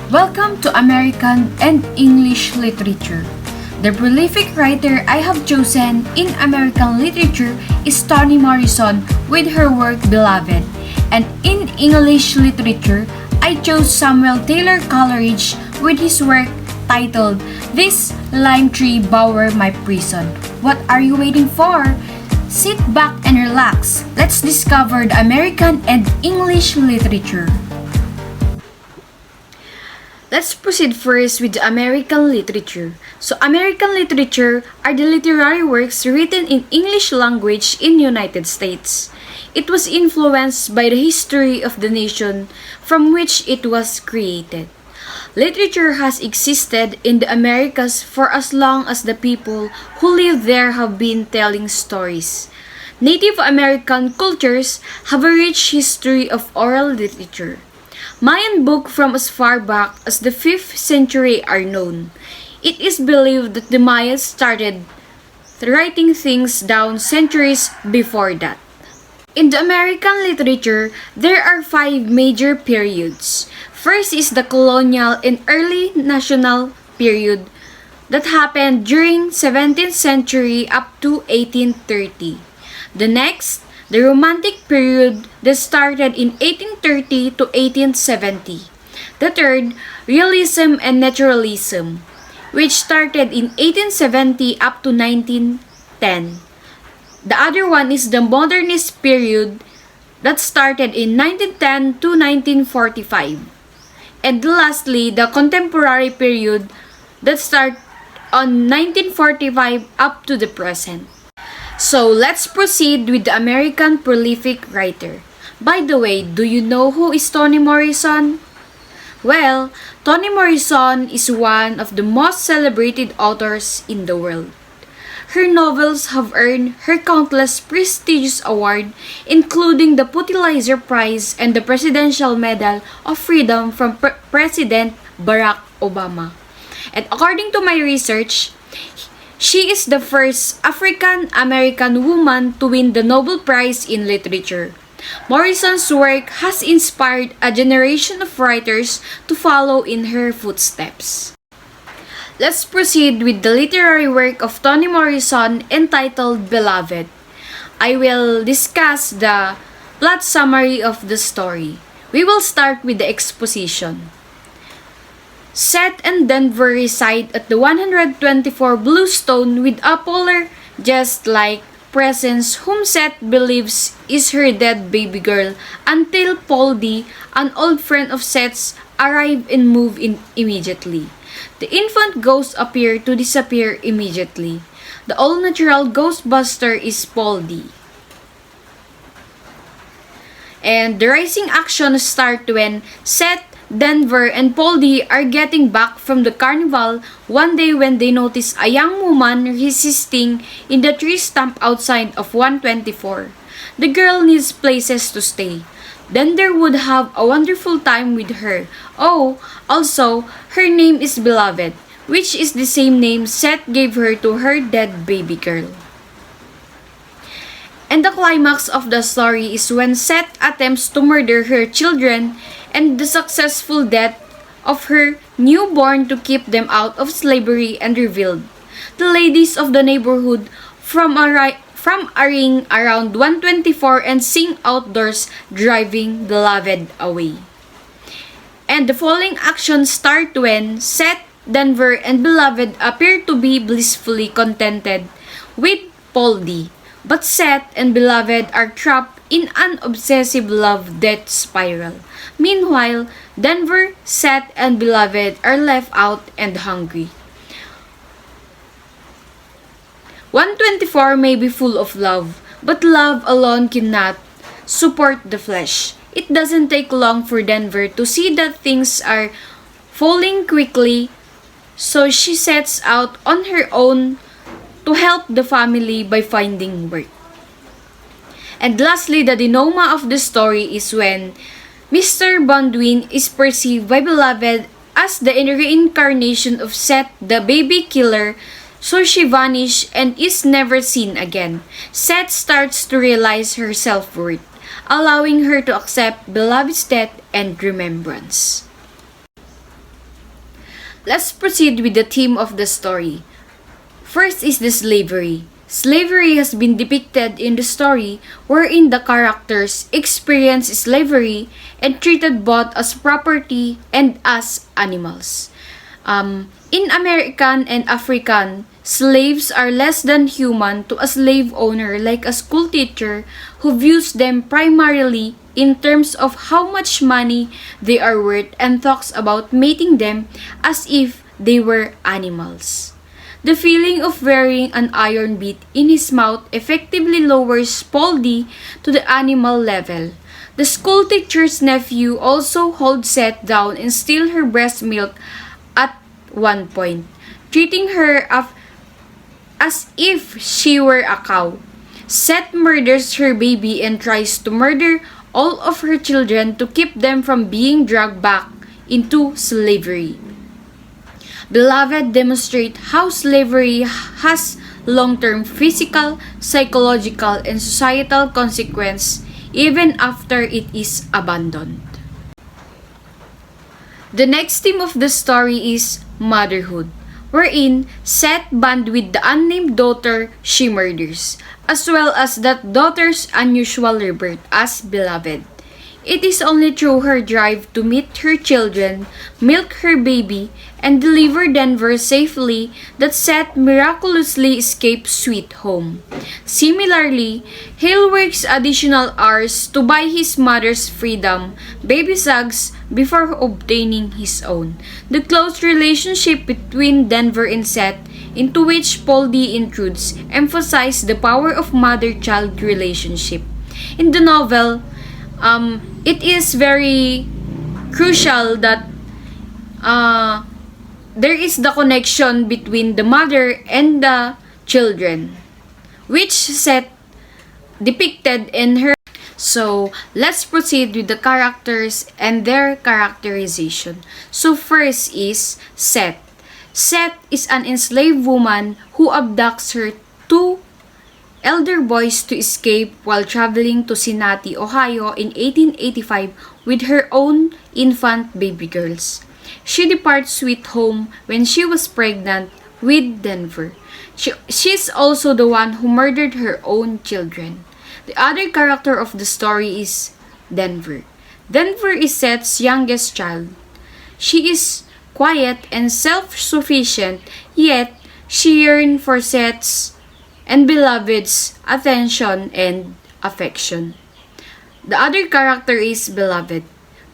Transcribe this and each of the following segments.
Welcome to American and English Literature. The prolific writer I have chosen in American literature is Toni Morrison with her work Beloved, and in English literature, I chose Samuel Taylor Coleridge with his work titled This Lime Tree Bower My Prison. What are you waiting for? Sit back and relax. Let's discover the American and English literature. Let's proceed first with the American literature. So, American literature are the literary works written in English language in United States. It was influenced by the history of the nation from which it was created. Literature has existed in the Americas for as long as the people who live there have been telling stories. Native American cultures have a rich history of oral literature. Mayan books from as far back as the 5th century are known. It is believed that the Mayans started writing things down centuries before that. In the American literature, there are 5 major periods. First is the colonial and early national period that happened during 17th century up to 1830. The next, the Romantic period that started in 1830 to 1870. The third, Realism and Naturalism, which started in 1870 up to 1910. The other one is the Modernist period that started in 1910 to 1945. And lastly, the Contemporary period that started on 1945 up to the present. So, let's proceed with the American prolific writer. By the way, do you know who is Toni Morrison? Well, Toni Morrison is one of the most celebrated authors in the world. Her novels have earned her countless prestigious awards, including the Pulitzer Prize and the Presidential Medal of Freedom from President Barack Obama. And according to my research, she is the first African-American woman to win the Nobel Prize in Literature. Morrison's work has inspired a generation of writers to follow in her footsteps. Let's proceed with the literary work of Toni Morrison entitled Beloved. I will discuss the plot summary of the story. We will start with the exposition. Seth and Denver reside at the 124 Bluestone with a polar just-like presence whom Seth believes is her dead baby girl until Paul D., an old friend of Seth's, arrive and move in immediately. The infant ghosts appear to disappear immediately. The all-natural ghostbuster is Paul D. And the rising action starts when Seth, Denver, and Paul D. are getting back from the carnival one day when they notice a young woman resisting in the tree stump outside of 124. The girl needs places to stay. Denver would have a wonderful time with her. Oh, also, her name is Beloved, which is the same name Seth gave her to her dead baby girl. And the climax of the story is when Seth attempts to murder her children and the successful death of her newborn to keep them out of slavery and revealed. The ladies of the neighborhood from a ring around 124 and sing outdoors, driving Beloved away. And the following action start when Seth, Denver, and Beloved appear to be blissfully contented with Paul D. But Seth and Beloved are trapped in an obsessive love-death spiral. Meanwhile, Denver, Seth, and Beloved are left out and hungry. 124 may be full of love, but love alone cannot support the flesh. It doesn't take long for Denver to see that things are falling quickly, so she sets out on her own to help the family by finding work. And lastly, the denouement of the story is when Mr. Baldwin is perceived by Beloved as the reincarnation of Seth, the baby killer, so she vanishes and is never seen again. Seth starts to realize her self-worth, allowing her to accept Beloved's death and remembrance. let's proceed with the theme of the story. First is the slavery. Slavery has been depicted in the story wherein the characters experience slavery and treated both as property and as animals. In American and African, slaves are less than human to a slave owner like a school teacher who views them primarily in terms of how much money they are worth and talks about mating them as if they were animals. The feeling of wearing an iron bit in his mouth effectively lowers Poldy to the animal level. The school teacher's nephew also holds Seth down and steals her breast milk at one point, treating her as if she were a cow. Seth murders her baby and tries to murder all of her children to keep them from being dragged back into slavery. Beloved demonstrate how slavery has long-term physical, psychological, and societal consequences even after it is abandoned. The next theme of the story is motherhood, wherein Seth bonds with the unnamed daughter she murders, as well as that daughter's unusual rebirth as beloved. It is only through her drive to meet her children, milk her baby, and deliver Denver safely that Seth miraculously escapes Sweet Home. Similarly, Hale works additional hours to buy his mother's freedom, baby Suggs, before obtaining his own. The close relationship between Denver and Seth, into which Poldy intrudes, emphasize the power of mother-child relationship. In the novel, it is very crucial that there is the connection between the mother and the children, which Seth depicted in her. So, let's proceed with the characters and their characterization. So, first is Seth. Seth is an enslaved woman who abducts her two elder boys to escape while traveling to Cincinnati, Ohio in 1885 with her own infant baby girls. She departs Sweet Home when she was pregnant with Denver. She's also the one who murdered her own children. The other character of the story is Denver. Denver is Seth's youngest child. She is quiet and self-sufficient, yet she yearns for Seth's and beloved's attention and affection. The other character is Beloved.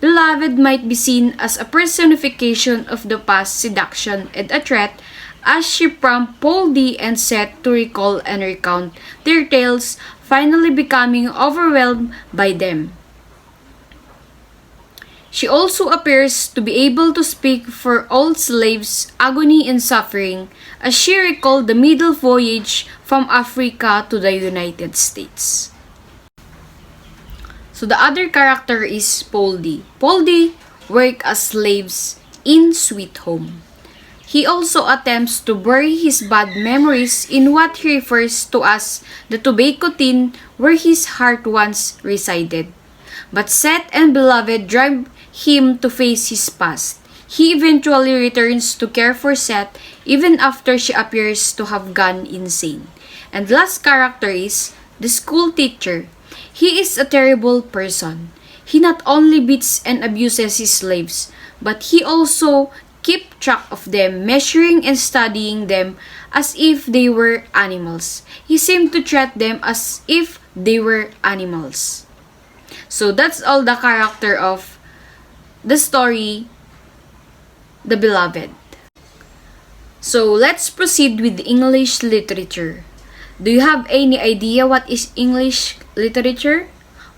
Beloved might be seen as a personification of the past seduction and a threat as she prompts Poldy and Seth to recall and recount their tales, finally becoming overwhelmed by them. She also appears to be able to speak for all slaves' agony and suffering as she recalled the middle voyage from Africa to the United States. So the other character is Poldy. Poldy works as slaves in Sweet Home. He also attempts to bury his bad memories in what he refers to as the tobacco tin where his heart once resided. But Seth and Beloved drive him to face his past. He eventually returns to care for Seth even after she appears to have gone insane. And last character is the school teacher. He is a terrible person. He not only beats and abuses his slaves, but he also keeps track of them, measuring and studying them as if they were animals. He seemed to treat them as if they were animals. So that's all the character of the story, The Beloved. So let's proceed with English literature. Do you have any idea what is English literature?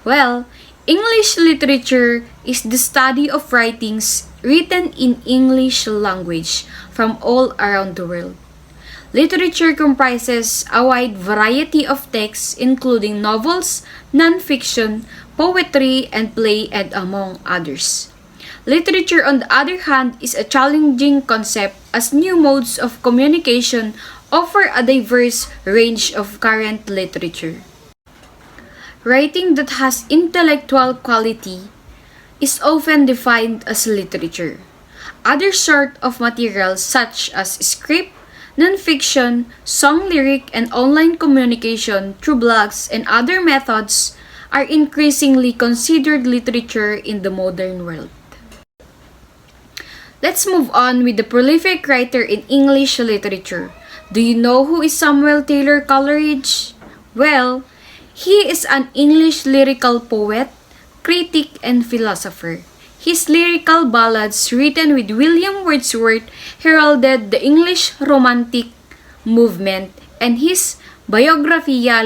Well, English literature is the study of writings written in English language from all around the world. Literature comprises a wide variety of texts including novels, non-fiction, poetry, and play, and among others. Literature, on the other hand, is a challenging concept as new modes of communication offer a diverse range of current literature. Writing that has intellectual quality is often defined as literature. Other sort of materials such as script, non-fiction, song lyric, and online communication through blogs and other methods are increasingly considered literature in the modern world. Let's move on with the prolific writer in English literature. Do you know who is Samuel Taylor Coleridge? Well, he is an English lyrical poet, critic, and philosopher. His lyrical ballads, written with William Wordsworth, heralded the English Romantic movement, and his Biographia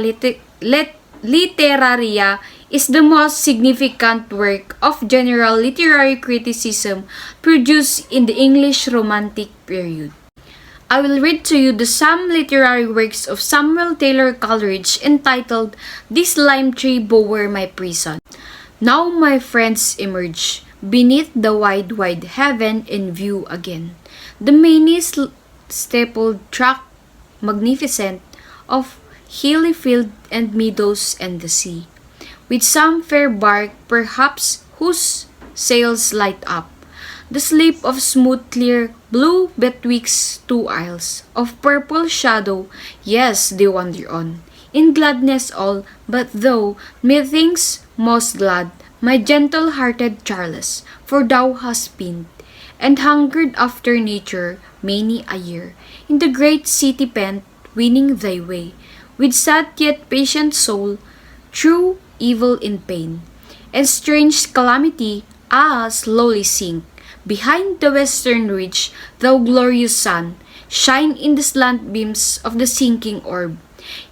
Literaria is the most significant work of general literary criticism produced in the English Romantic period. I will read to you some literary works of Samuel Taylor Coleridge entitled "This Lime Tree Bore My Prison." Now my friends emerge beneath the wide heaven in view again. The many stapled track magnificent of hilly field and meadows and the sea, with some fair bark perhaps whose sails light up the sleep of smooth clear blue betwixt two isles of purple shadow. Yes, they wander on in gladness all, but thou methinks most glad, my gentle-hearted Charles, for thou hast been and hungered after nature many a year, in the great city pent, winning thy way, with sad yet patient soul, through evil in pain, and strange calamity, slowly sink, behind the western ridge, thou glorious sun, shine in the slant beams of the sinking orb.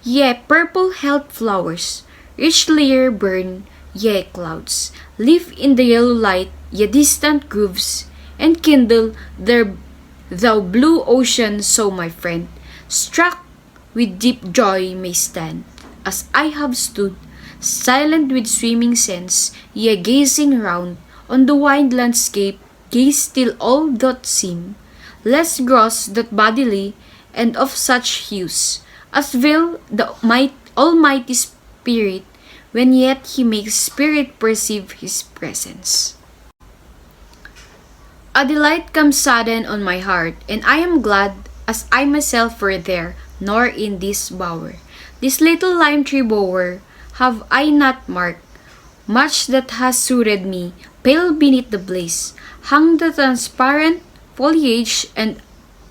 Yea, purple health flowers, richlier burn, yea, clouds, live in the yellow light, yea, distant groves, and kindle their thou blue ocean, so my friend, struck with deep joy may stand, as I have stood, silent with swimming sense, yea, gazing round on the wide landscape, gaze till all doth seem less gross that bodily, and of such hues as will the Almighty Spirit, when yet he makes spirit perceive his presence. A delight comes sudden on my heart, and I am glad as I myself were there, nor in this bower. This little lime tree bower have I not marked, much that has suited me, pale beneath the blaze, hung the transparent foliage, and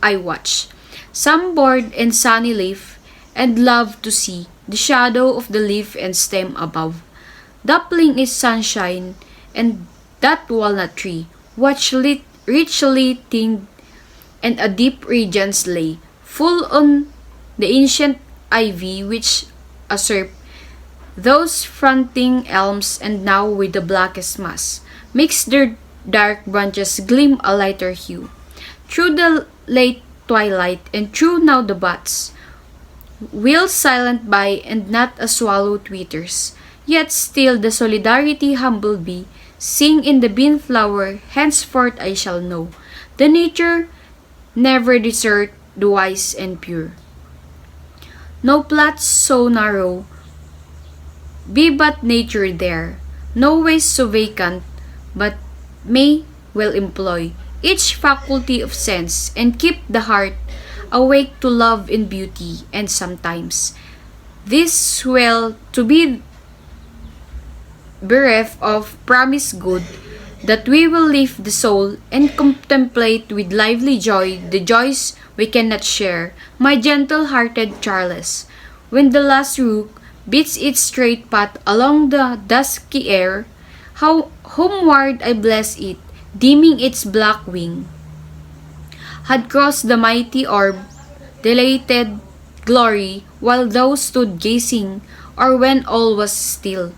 I watch, some bored and sunny leaf, and love to see the shadow of the leaf and stem above, dappling its sunshine, and that walnut tree, watch richly tinged, and a deep radiance lay, full on the ancient ivy which usurped those fronting elms, and now with the blackest mass, makes their dark branches gleam a lighter hue. Through the late twilight, and through now the bats, wheel silent by, and not a swallow twitters, yet still the solidarity humble bee, sing in the bean flower, henceforth I shall know, the nature never desert the wise and pure. No plots so narrow, be but nature there, no ways so vacant, but may well employ each faculty of sense, and keep the heart awake to love and beauty, and sometimes this well to be bereft of promised good, that we will lift the soul and contemplate with lively joy the joys we cannot share, my gentle-hearted Charles, when the last rook beats its straight path along the dusky air, how homeward I bless it, dimming its black wing, had crossed the mighty orb, dilated glory, while thou stood gazing, or when all was still,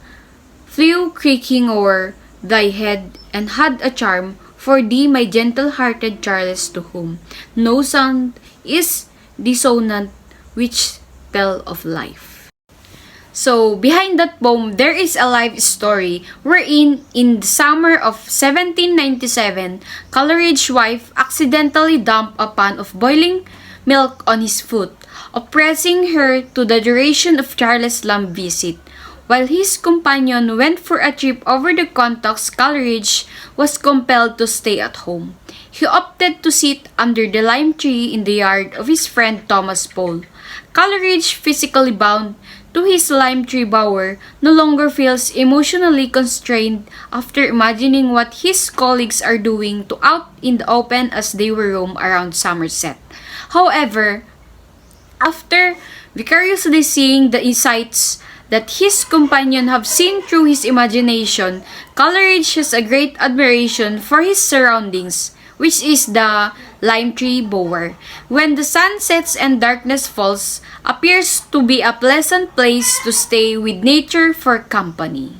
flew creaking o'er thy head, and had a charm for thee, my gentle-hearted Charles, to whom no sound is dissonant which tell of life. So, behind that poem, there is a life story wherein, in the summer of 1797, Coleridge's wife accidentally dumped a pan of boiling milk on his foot, oppressing her to the duration of Charles' long visit. While his companion went for a trip over the contacts, Coleridge was compelled to stay at home. He opted to sit under the lime tree in the yard of his friend Thomas Pole. Coleridge, physically bound to his lime tree bower, no longer feels emotionally constrained after imagining what his colleagues are doing to out in the open as they roam around Somerset. However, after vicariously seeing the insights that his companion have seen through his imagination, Coleridge has a great admiration for his surroundings, which is the lime tree bower. When the sun sets and darkness falls, appears to be a pleasant place to stay with nature for company.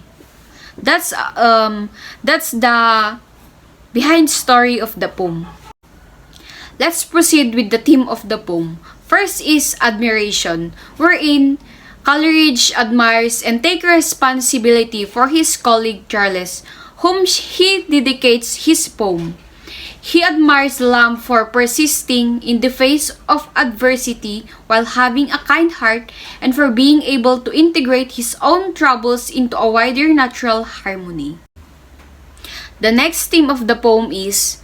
That's the behind story of the poem. Let's proceed with the theme of the poem. First is admiration, wherein Coleridge admires and takes responsibility for his colleague Charles, whom he dedicates his poem. He admires Lamb for persisting in the face of adversity while having a kind heart and for being able to integrate his own troubles into a wider natural harmony. The next theme of the poem is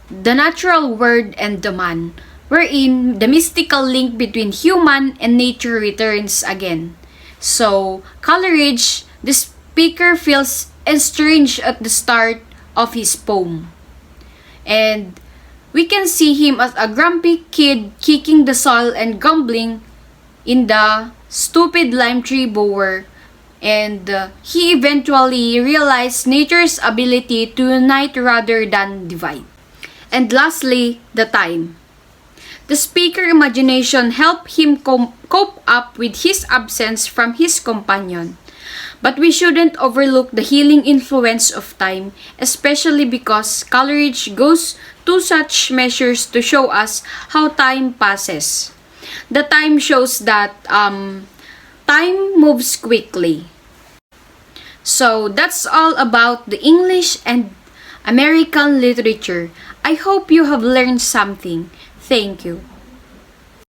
the natural world and the man, wherein the mystical link between human and nature returns again. So, Coleridge, the speaker, feels estranged at the start of his poem. And we can see him as a grumpy kid kicking the soil and grumbling in the stupid lime tree bower. And he eventually realized nature's ability to unite rather than divide. And lastly, the time. The speaker imagination helped him cope up with his absence from his companion. But we shouldn't overlook the healing influence of time, especially because Coleridge goes to such measures to show us how time passes. The time shows that time moves quickly. So that's all about the English and American literature. I hope you have learned something. Thank you.